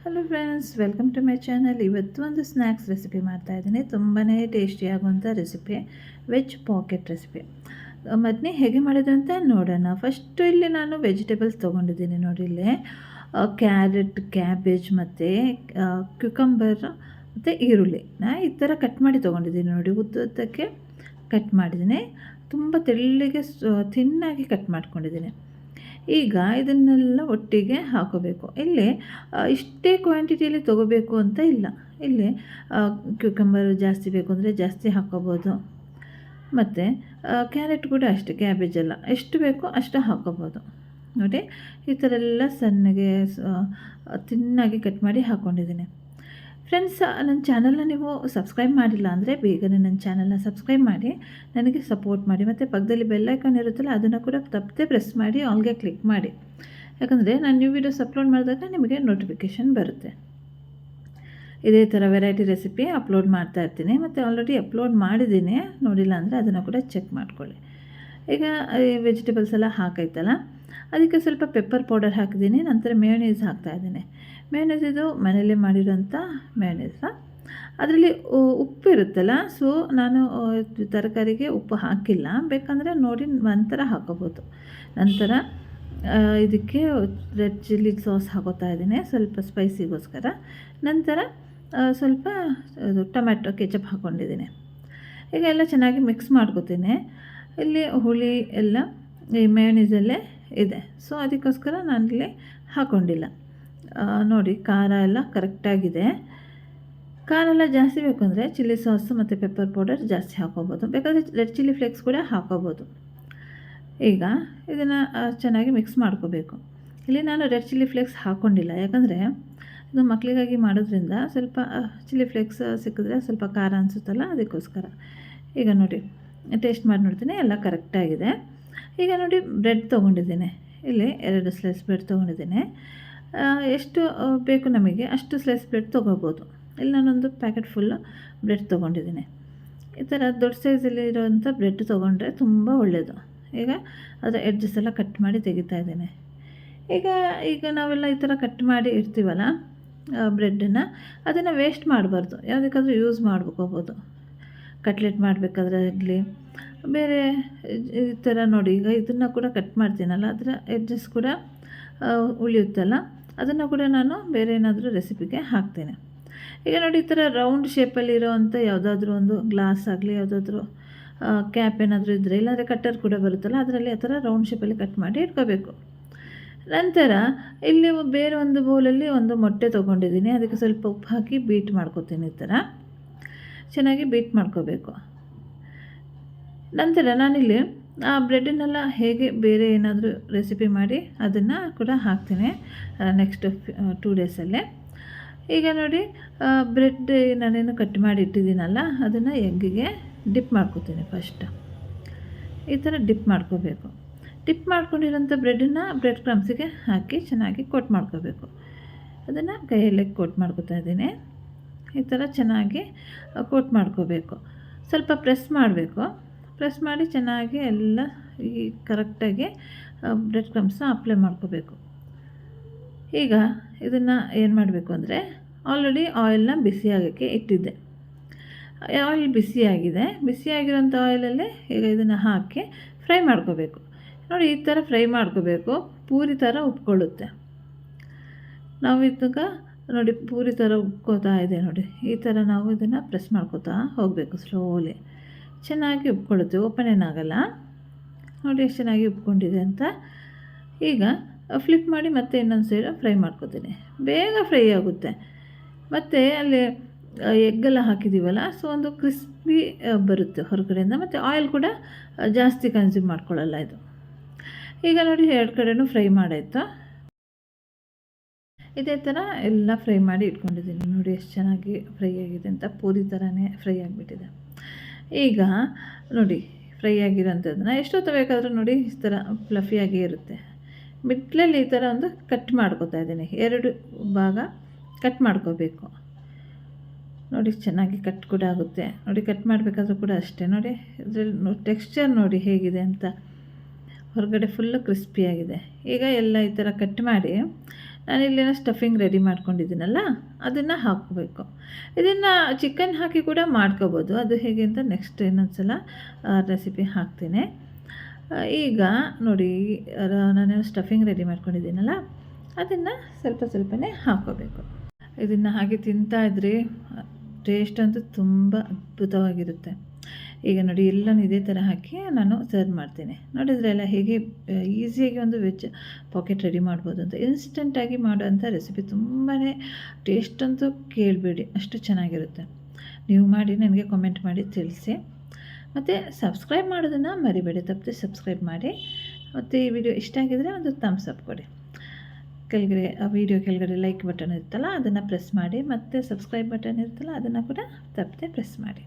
Hello friends, welcome to my channel. ಇವತ್ತು ಒಂದು snacks recipe ಮಾಡ್ತಾಯಿದ್ದೀನಿ. ತುಂಬಾ ಟೇಸ್ಟಿಯಾಗುವಂಥ ರೆಸಿಪಿ, ವೆಜ್ ಪಾಕೆಟ್ ರೆಸಿಪಿ. ಮೊದಲೇ ಹೇಗೆ ಮಾಡೋದು ಅಂತ ನೋಡೋಣ. ಫಸ್ಟು ಇಲ್ಲಿ ನಾನು ವೆಜಿಟೇಬಲ್ಸ್ ತೊಗೊಂಡಿದ್ದೀನಿ. ನೋಡಿ ಇಲ್ಲಿ ಕ್ಯಾರೆಟ್, ಕ್ಯಾಬೇಜ್ ಮತ್ತು ಕ್ಯುಕಂಬರ್ ಮತ್ತು ಈರುಳ್ಳಿ ಈ ಥರ ಕಟ್ ಮಾಡಿ ತೊಗೊಂಡಿದ್ದೀನಿ. ನೋಡಿ ಉದ್ದಕ್ಕೆ ಕಟ್ ಮಾಡಿದ್ದೀನಿ. ತುಂಬ ತೆಳ್ಳಗೆ ತಿನ್ನಾಗಿ ಕಟ್ ಮಾಡ್ಕೊಂಡಿದ್ದೀನಿ. ಈಗ ಇದನ್ನೆಲ್ಲ ಒಟ್ಟಿಗೆ ಹಾಕೋಬೇಕು. ಇಲ್ಲಿ ಇಷ್ಟೇ ಕ್ವಾಂಟಿಟಿಯಲ್ಲಿ ತೊಗೋಬೇಕು ಅಂತ ಇಲ್ಲ. ಇಲ್ಲಿ ಕ್ಯೂಕಂಬರ್ ಜಾಸ್ತಿ ಬೇಕು ಅಂದರೆ ಜಾಸ್ತಿ ಹಾಕೋಬೋದು. ಮತ್ತು ಕ್ಯಾರೆಟ್ ಕೂಡ ಅಷ್ಟೇ, ಕ್ಯಾಬೇಜ್ ಎಲ್ಲ ಎಷ್ಟು ಬೇಕೋ ಅಷ್ಟು ಹಾಕೋಬೋದು. ನೋಡಿ ಈ ಥರ ಎಲ್ಲ ಸಣ್ಣಗೆ ತಿನ್ನಾಗಿ ಕಟ್ ಮಾಡಿ ಹಾಕ್ಕೊಂಡಿದ್ದೀನಿ. ಫ್ರೆಂಡ್ಸ್, ನನ್ನ ಚಾನಲ್ನ ನೀವು ಸಬ್ಸ್ಕ್ರೈಬ್ ಮಾಡಿಲ್ಲ ಅಂದರೆ ಬೇಗನೆ ನನ್ನ ಚಾನಲ್ನ ಸಬ್ಸ್ಕ್ರೈಬ್ ಮಾಡಿ ನನಗೆ ಸಪೋರ್ಟ್ ಮಾಡಿ. ಮತ್ತು ಪಕ್ಕದಲ್ಲಿ ಬೆಲ್ ಐಕಾನ್ ಇರುತ್ತಲ್ಲ, ಅದನ್ನು ಕೂಡ ತಪ್ಪದೆ ಪ್ರೆಸ್ ಮಾಡಿ ಆಲ್ಗೆ ಕ್ಲಿಕ್ ಮಾಡಿ. ಯಾಕಂದರೆ ನಾನು ನ್ಯೂ ವೀಡಿಯೋಸ್ ಅಪ್ಲೋಡ್ ಮಾಡಿದಾಗ ನಿಮಗೆ ನೋಟಿಫಿಕೇಷನ್ ಬರುತ್ತೆ. ಇದೇ ಥರ ವೆರೈಟಿ ರೆಸಿಪಿ ಅಪ್ಲೋಡ್ ಮಾಡ್ತಾ ಇರ್ತೀನಿ. ಮತ್ತು ಆಲ್ರೆಡಿ ಅಪ್ಲೋಡ್ ಮಾಡಿದ್ದೀನಿ, ನೋಡಿಲ್ಲ ಅಂದರೆ ಅದನ್ನು ಕೂಡ ಚೆಕ್ ಮಾಡ್ಕೊಳ್ಳಿ. ಈಗ ಈ ವೆಜಿಟೇಬಲ್ಸ್ ಎಲ್ಲ ಹಾಕೈತಲ್ಲ, ಅದಕ್ಕೆ ಸ್ವಲ್ಪ ಪೆಪ್ಪರ್ ಪೌಡರ್ ಹಾಕಿದ್ದೀನಿ. ನಂತರ ಮೇಯೋನೀಸ್ ಹಾಕ್ತಾಯಿದ್ದೀನಿ. ಮೇಯೋನೀಸ್ ಇದು ಮನೆಯಲ್ಲೇ ಮಾಡಿರೋಂಥ ಮೇಯೋನೀಸ. ಅದರಲ್ಲಿ ಉಪ್ಪು ಇರುತ್ತಲ್ಲ, ಸೊ ನಾನು ತರಕಾರಿಗೆ ಉಪ್ಪು ಹಾಕಿಲ್ಲ. ಬೇಕಂದರೆ ನೋಡಿ ನಂತರ ಹಾಕೋಬೋದು. ನಂತರ ಇದಕ್ಕೆ ರೆಡ್ ಚಿಲ್ಲಿ ಸಾಸ್ ಹಾಕೋತಾ ಇದ್ದೀನಿ, ಸ್ವಲ್ಪ ಸ್ಪೈಸಿಗೋಸ್ಕರ. ನಂತರ ಸ್ವಲ್ಪ ಟೊಮ್ಯಾಟೊ ಕೆಚಪ್ ಹಾಕ್ಕೊಂಡಿದ್ದೀನಿ. ಈಗ ಎಲ್ಲ ಚೆನ್ನಾಗಿ ಮಿಕ್ಸ್ ಮಾಡ್ಕೊತೀನಿ. ಇಲ್ಲಿ ಹುಳಿ ಎಲ್ಲ ಈ ಮೇಯೋನೀಸಲ್ಲೇ ಇದೆ, ಸೊ ಅದಕ್ಕೋಸ್ಕರ ನಾನಿಲ್ಲಿ ಹಾಕ್ಕೊಂಡಿಲ್ಲ. ನೋಡಿ ಖಾರ ಎಲ್ಲ ಕರೆಕ್ಟಾಗಿದೆ. ಖಾರ ಎಲ್ಲ ಜಾಸ್ತಿ ಬೇಕು ಅಂದರೆ ಚಿಲ್ಲಿ ಸಾಸು ಮತ್ತು ಪೆಪ್ಪರ್ ಪೌಡರ್ ಜಾಸ್ತಿ ಹಾಕೋಬೋದು. ಬೇಕಾದರೆ ರೆಡ್ ಚಿಲ್ಲಿ ಫ್ಲೇಕ್ಸ್ ಕೂಡ ಹಾಕೋಬೋದು. ಈಗ ಇದನ್ನು ಚೆನ್ನಾಗಿ ಮಿಕ್ಸ್ ಮಾಡ್ಕೋಬೇಕು. ಇಲ್ಲಿ ನಾನು ರೆಡ್ ಚಿಲ್ಲಿ ಫ್ಲೇಕ್ಸ್ ಹಾಕ್ಕೊಂಡಿಲ್ಲ, ಯಾಕಂದರೆ ಇದು ಮಕ್ಕಳಿಗಾಗಿ ಮಾಡೋದ್ರಿಂದ ಸ್ವಲ್ಪ ಚಿಲ್ಲಿ ಫ್ಲೇಕ್ಸ್ ಸಿಕ್ಕಿದ್ರೆ ಸ್ವಲ್ಪ ಖಾರ ಅನಿಸುತ್ತಲ್ಲ, ಅದಕ್ಕೋಸ್ಕರ. ಈಗ ನೋಡಿ ಟೇಸ್ಟ್ ಮಾಡಿ ನೋಡ್ತೀನಿ, ಎಲ್ಲ ಕರೆಕ್ಟಾಗಿದೆ. ಈಗ ನೋಡಿ ಬ್ರೆಡ್ ತೊಗೊಂಡಿದ್ದೀನಿ. ಇಲ್ಲಿ 2 ಸ್ಲೈಸ್ ಬ್ರೆಡ್ ತೊಗೊಂಡಿದ್ದೀನಿ. ಎಷ್ಟು ಬೇಕು ನಮಗೆ ಅಷ್ಟು ಸ್ಲೈಸ್ ಬ್ರೆಡ್ ತೊಗೋಬೋದು. ಇಲ್ಲಿ ನಾನೊಂದು ಪ್ಯಾಕೆಟ್ ಫುಲ್ಲು ಬ್ರೆಡ್ ತೊಗೊಂಡಿದ್ದೀನಿ. ಈ ಥರ ದೊಡ್ಡ ಸೈಜಲ್ಲಿ ಇರೋವಂಥ ಬ್ರೆಡ್ ತೊಗೊಂಡ್ರೆ ತುಂಬ ಒಳ್ಳೆಯದು. ಈಗ ಅದರ ಎಡ್ಜಸ್ ಎಲ್ಲ ಕಟ್ ಮಾಡಿ ತೆಗಿತಾ ಇದ್ದೀನಿ. ಈಗ ನಾವೆಲ್ಲ ಈ ಥರ ಕಟ್ ಮಾಡಿ ಇಡ್ತೀವಲ್ಲ ಬ್ರೆಡ್ಡನ್ನು, ಅದನ್ನು ವೇಸ್ಟ್ ಮಾಡಬಾರ್ದು. ಯಾವುದಕ್ಕಾದ್ರೂ ಯೂಸ್ ಮಾಡ್ಕೋಬೋದು. ಕಟ್ಲೆಟ್ ಮಾಡಬೇಕಾದ್ರೆ ಆಗಲಿ, ಬೇರೆ ಈ ಥರ ನೋಡಿ. ಈಗ ಇದನ್ನು ಕೂಡ ಕಟ್ ಮಾಡ್ತೀನಲ್ಲ, ಅದರ ಎಡ್ಜಸ್ ಕೂಡ ಉಳಿಯುತ್ತಲ್ಲ, ಅದನ್ನು ಕೂಡ ನಾನು ಬೇರೆ ಏನಾದರೂ ರೆಸಿಪಿಗೆ ಹಾಕ್ತೇನೆ. ಈಗ ನೋಡಿ ಈ ಥರ ರೌಂಡ್ ಶೇಪಲ್ಲಿರೋವಂಥ ಯಾವುದಾದ್ರೂ ಒಂದು ಗ್ಲಾಸ್ ಆಗಲಿ, ಯಾವುದಾದ್ರೂ ಕ್ಯಾಪ್ ಏನಾದರೂ ಇದ್ದರೆ, ಇಲ್ಲಾಂದರೆ ಕಟ್ಟರ್ ಕೂಡ ಬರುತ್ತಲ್ಲ, ಅದರಲ್ಲಿ ಆ ಥರ ರೌಂಡ್ ಶೇಪಲ್ಲಿ ಕಟ್ ಮಾಡಿ ಇಟ್ಕೋಬೇಕು. ನಂತರ ಇಲ್ಲಿ ಬೇರೆ ಒಂದು ಬೌಲಲ್ಲಿ ಒಂದು ಮೊಟ್ಟೆ ತೊಗೊಂಡಿದ್ದೀನಿ. ಅದಕ್ಕೆ ಸ್ವಲ್ಪ ಉಪ್ಪು ಹಾಕಿ ಬೀಟ್ ಮಾಡ್ಕೊತೀನಿ. ಈ ಥರ ಚೆನ್ನಾಗಿ ಬೀಟ್ ಮಾಡ್ಕೋಬೇಕು. ನಂತರ ನಾನಿಲ್ಲಿ ಆ ಬ್ರೆಡ್ಡನ್ನೆಲ್ಲ ಹೇಗೆ ಬೇರೆ ಏನಾದರೂ ರೆಸಿಪಿ ಮಾಡಿ ಅದನ್ನು ಕೂಡ ಹಾಕ್ತೀನಿ ನೆಕ್ಸ್ಟ್ 2 ಡೇಸಲ್ಲೇ. ಈಗ ನೋಡಿ ಬ್ರೆಡ್ ನಾನೇನು ಕಟ್ ಮಾಡಿ ಇಟ್ಟಿದ್ದೀನಲ್ಲ, ಅದನ್ನು ಎಗ್ಗಿಗೆ ಡಿಪ್ ಮಾಡ್ಕೋತೀನಿ. ಫಸ್ಟ್ ಈ ಥರ ಡಿಪ್ ಮಾಡ್ಕೋಬೇಕು. ಡಿಪ್ ಮಾಡ್ಕೊಂಡಿರೋಂಥ ಬ್ರೆಡನ್ನು ಬ್ರೆಡ್ ಕ್ರಮ್ಸಿಗೆ ಹಾಕಿ ಚೆನ್ನಾಗಿ ಕೋಟ್ ಮಾಡ್ಕೋಬೇಕು. ಅದನ್ನು ಕೈಯಲ್ಲೇ ಕೋಟ್ ಮಾಡ್ಕೋತಾ ಇದ್ದೀನಿ. ಈ ಥರ ಚೆನ್ನಾಗಿ ಕೋಟ್ ಮಾಡ್ಕೋಬೇಕು. ಸ್ವಲ್ಪ ಪ್ರೆಸ್ ಮಾಡಬೇಕು. ಪ್ರೆಸ್ ಮಾಡಿ ಚೆನ್ನಾಗಿ ಎಲ್ಲ ಈ ಕರೆಕ್ಟಾಗಿ ಬ್ರೆಡ್ ಕ್ರಮ್ಸ್ನ ಅಪ್ಲೈ ಮಾಡ್ಕೋಬೇಕು. ಈಗ ಇದನ್ನು ಏನು ಮಾಡಬೇಕು ಅಂದರೆ, ಆಲ್ರೆಡಿ ಆಯಿಲ್ನ ಬಿಸಿಯಾಗೋಕ್ಕೆ ಇಟ್ಟಿದ್ದೆ. ಆಯಿಲ್ ಬಿಸಿಯಾಗಿದೆ. ಬಿಸಿಯಾಗಿರೋಂಥ ಆಯಿಲಲ್ಲೇ ಈಗ ಇದನ್ನು ಹಾಕಿ ಫ್ರೈ ಮಾಡ್ಕೋಬೇಕು. ನೋಡಿ ಈ ಥರ ಫ್ರೈ ಮಾಡ್ಕೋಬೇಕು. ಪೂರಿ ಥರ ಉಪ್ಕೊಳ್ಳುತ್ತೆ. ನಾವು ಇದಕ್ಕೆ ನೋಡಿ ಪೂರಿ ಥರ ಉಪ್ಕೋತಾ ಇದೆ. ನೋಡಿ ಈ ಥರ ನಾವು ಇದನ್ನು ಪ್ರೆಸ್ ಮಾಡ್ಕೋತಾ ಹೋಗಬೇಕು. ಸ್ಲೋಲಿ ಚೆನ್ನಾಗಿ ಉಪ್ಕೊಳ್ಳುತ್ತೆ, ಓಪನ್ ಏನಾಗಲ್ಲ. ನೋಡಿ ಎಷ್ಟು ಚೆನ್ನಾಗಿ ಉಪ್ಕೊಂಡಿದೆ ಅಂತ. ಈಗ ಫ್ಲಿಪ್ ಮಾಡಿ ಮತ್ತೆ ಇನ್ನೊಂದು ಸೈಡು ಫ್ರೈ ಮಾಡ್ಕೋತೀನಿ. ಬೇಗ ಫ್ರೈ ಆಗುತ್ತೆ. ಮತ್ತು ಅಲ್ಲಿ ಎಗ್ಗೆಲ್ಲ ಹಾಕಿದ್ದೀವಲ್ಲ, ಸೊ ಒಂದು ಕ್ರಿಸ್ಪಿ ಬರುತ್ತೆ ಹೊರಗಡೆಯಿಂದ. ಮತ್ತು ಆಯಿಲ್ ಕೂಡ ಜಾಸ್ತಿ ಕನ್ಸ್ಯೂಮ್ ಮಾಡ್ಕೊಳ್ಳಲ್ಲ ಇದು. ಈಗ ನೋಡಿ 2 ಕಡೆನೂ ಫ್ರೈ ಮಾಡಾಯಿತು. ಇದೇ ಥರ ಎಲ್ಲ ಫ್ರೈ ಮಾಡಿ ಇಟ್ಕೊಂಡಿದ್ದೀನಿ. ನೋಡಿ ಎಷ್ಟು ಚೆನ್ನಾಗಿ ಫ್ರೈ ಆಗಿದೆ ಅಂತ. ಪೂರಿ ಥರನೇ ಫ್ರೈ ಆಗಿಬಿಟ್ಟಿದೆ. ಈಗ ನೋಡಿ ಫ್ರೈ ಆಗಿರೋಂಥದ್ದನ್ನ ಎಷ್ಟೊತ್ತು ಬೇಕಾದರೂ ನೋಡಿ ಈ ಥರ ಫ್ಲಫಿಯಾಗಿ ಇರುತ್ತೆ. ಮಿಡ್ಲಲ್ಲಿ ಈ ಥರ ಒಂದು ಕಟ್ ಮಾಡ್ಕೊತಾ ಇದ್ದೀನಿ. 2 ಭಾಗ ಕಟ್ ಮಾಡ್ಕೋಬೇಕು. ನೋಡಿ ಚೆನ್ನಾಗಿ ಕಟ್ ಕೂಡ ಆಗುತ್ತೆ. ನೋಡಿ ಕಟ್ ಮಾಡಬೇಕಾದ್ರೂ ಕೂಡ ಅಷ್ಟೇ. ನೋಡಿ ಇದರಲ್ಲಿ ಟೆಕ್ಸ್ಚರ್ ನೋಡಿ ಹೇಗಿದೆ ಅಂತ. ಹೊರಗಡೆ ಫುಲ್ಲು ಕ್ರಿಸ್ಪಿಯಾಗಿದೆ. ಈಗ ಎಲ್ಲ ಈ ಥರ ಕಟ್ ಮಾಡಿ ನಾನಿಲ್ಲೇನೋ ಸ್ಟಫಿಂಗ್ ರೆಡಿ ಮಾಡ್ಕೊಂಡಿದ್ದೀನಲ್ಲ ಅದನ್ನು ಹಾಕಬೇಕು. ಇದನ್ನು ಚಿಕನ್ ಹಾಕಿ ಕೂಡ ಮಾಡ್ಕೋಬೋದು. ಅದು ಹೇಗೆ ಅಂತ ನೆಕ್ಸ್ಟ್ ಇನ್ನೊಂದು ಸಲ ರೆಸಿಪಿ ಹಾಕ್ತೀನಿ. ಈಗ ನೋಡಿ ನಾನೇನೋ ಸ್ಟಫಿಂಗ್ ರೆಡಿ ಮಾಡ್ಕೊಂಡಿದ್ದೀನಲ್ಲ ಅದನ್ನು ಸ್ವಲ್ಪ ಸ್ವಲ್ಪನೇ ಹಾಕ್ಕೋಬೇಕು. ಇದನ್ನು ಹಾಗೆ ತಿಂತಾಯಿದ್ರೆ ಟೇಸ್ಟ್ ಅಂತೂ ತುಂಬ ಅದ್ಭುತವಾಗಿರುತ್ತೆ. ಈಗ ನೋಡಿ ಎಲ್ಲನೂ ಇದೇ ಥರ ಹಾಕಿ ನಾನು ಸರ್ವ್ ಮಾಡ್ತೀನಿ. ನೋಡಿದ್ರೆ ಎಲ್ಲ ಹೇಗೆ ಈಸಿಯಾಗಿ ಒಂದು ವೆಜ್ ಪಾಕೆಟ್ ರೆಡಿ ಮಾಡ್ಬೋದು ಅಂತ. ಇನ್ಸ್ಟೆಂಟಾಗಿ ಮಾಡೋವಂಥ ರೆಸಿಪಿ ತುಂಬಾ ಟೇಸ್ಟ್ ಅಂತೂ ಕೇಳಬೇಡಿ, ಅಷ್ಟು ಚೆನ್ನಾಗಿರುತ್ತೆ. ನೀವು ಮಾಡಿ ನನಗೆ ಕಾಮೆಂಟ್ ಮಾಡಿ ತಿಳಿಸಿ. ಮತ್ತು ಸಬ್ಸ್ಕ್ರೈಬ್ ಮಾಡೋದನ್ನು ಮರಿಬೇಡಿ, ತಪ್ಪದೆ ಸಬ್ಸ್ಕ್ರೈಬ್ ಮಾಡಿ. ಮತ್ತು ಈ ವಿಡಿಯೋ ಇಷ್ಟ ಆಗಿದರೆ ಒಂದು ಥಮ್ಸ್ ಅಪ್ ಕೊಡಿ. ಕೆಳಗಡೆ ವಿಡಿಯೋ ಕೆಳಗಡೆ ಲೈಕ್ ಬಟನ್ ಇರುತ್ತಲ್ಲ ಅದನ್ನು ಪ್ರೆಸ್ ಮಾಡಿ, ಮತ್ತು ಸಬ್ಸ್ಕ್ರೈಬ್ ಬಟನ್ ಇರುತ್ತಲ್ಲ ಅದನ್ನು ಕೂಡ ತಪ್ಪದೆ ಪ್ರೆಸ್ ಮಾಡಿ.